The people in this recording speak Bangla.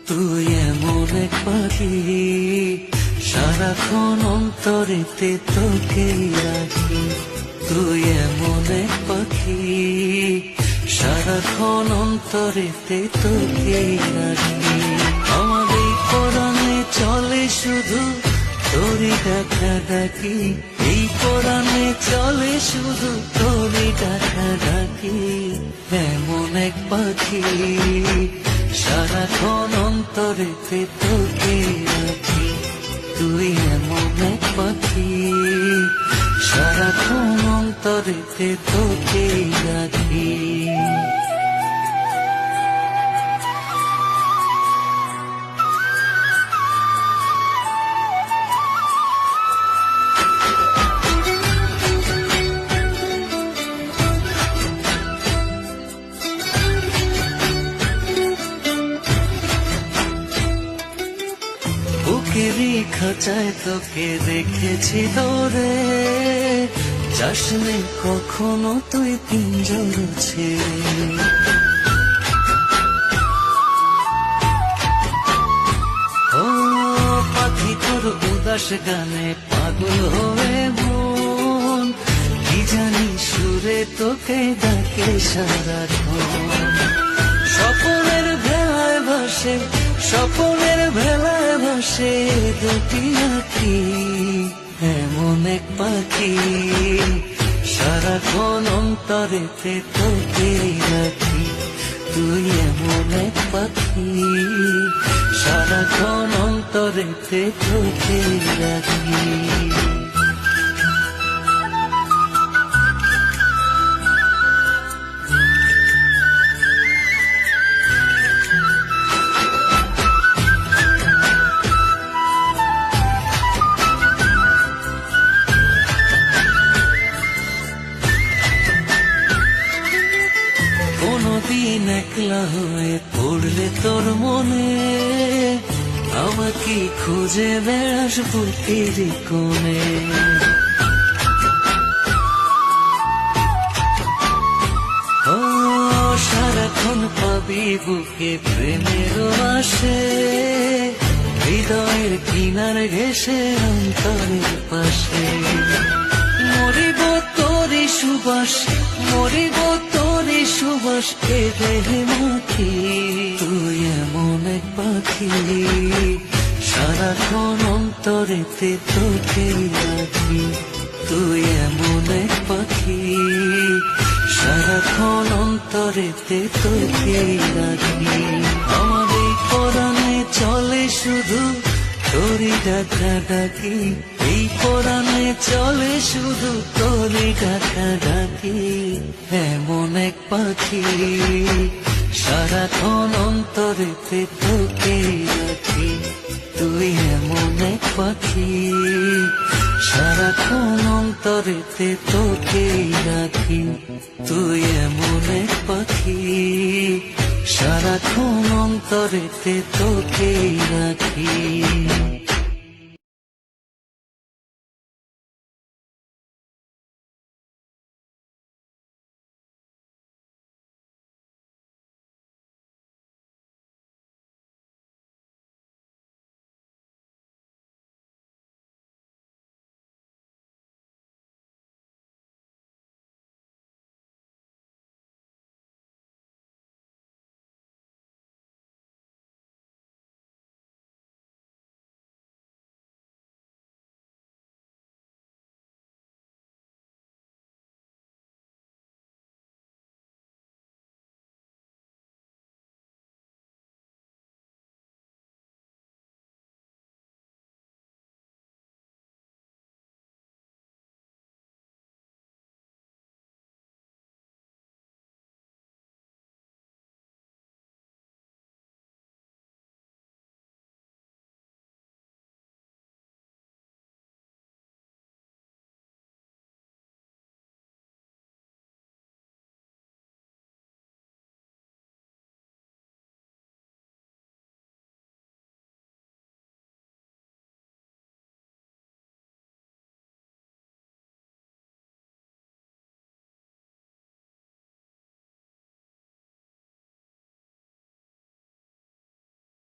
তুই এমন এক পাখি, সারাক্ষণ অন্তরেতে তোকে রাখি। তুই এমন এক পাখি, সারাক্ষণ অন্তরেতে তোকে রাখি। আমাদের পরাণে চলে শুধু তোরই ডাকা ডাকি, এই পরাণে চলে শুধু তোরই ডাকা ডাকি। এমন এক পাখি, সারাক্ষণ অন্তরেতে তোকে রাখি। তুই এমন এক পাখি, সারাক্ষণ অন্তরেতে তোকে রাখি। বুকেরই খাঁচায় তোকে রেখেছি ধরে, যাসনে কখনো তুই পিঞ্জর ছেড়ে। ও পাখি তোর উদাস গানে পাগল হয়ে মন, কি জানি সুরে তোকে ডাকে সারাক্ষণ। স্বপ্নের ভেলায় ভাসে, স্বপ্নের ভেলায় ভাসে দুটি আঁখি। এমন এক পাখি, সারাক্ষণ অন্তরেতে তোকে রাখি। তুই এমন এক পাখি, সারাক্ষণ অন্তরেতে তোকে রাখি। কোনদিন একলা হয়ে পড়লে তোর মনে, আমাকে খুঁজে বেড়াস বুকের কোণে। ও সারাক্ষণ পাবি বুকে প্রেমের আসে, হৃদয়ের কিনার ঘেসে অন্তরের পাশে। মরিব তোরে সুবাস, মরিব তোরে সুবাস এ দেহে মাখি। তুই এমন এক পাখি, সারাক্ষণ অন্তরেতে তোকে রাখি। তুই এমন এক পাখি, সারাক্ষণ অন্তরেতে তোকে রাখি। আমাদের পরাণে চলে শুধু তোরই ডাকা ডাকি, এই পরাণে চলে শুধু তোরই ডাকা ডাকি। এমন এক পাখি, সারাক্ষণ অন্তরেতে তোকে রাখি। তুই এমন এক পাখি, সারাক্ষণ অন্তরেতে তোকে রাখি। তুই এমন এক পাখি, সারাক্ষণ অন্তরেতে তোকে রাখি।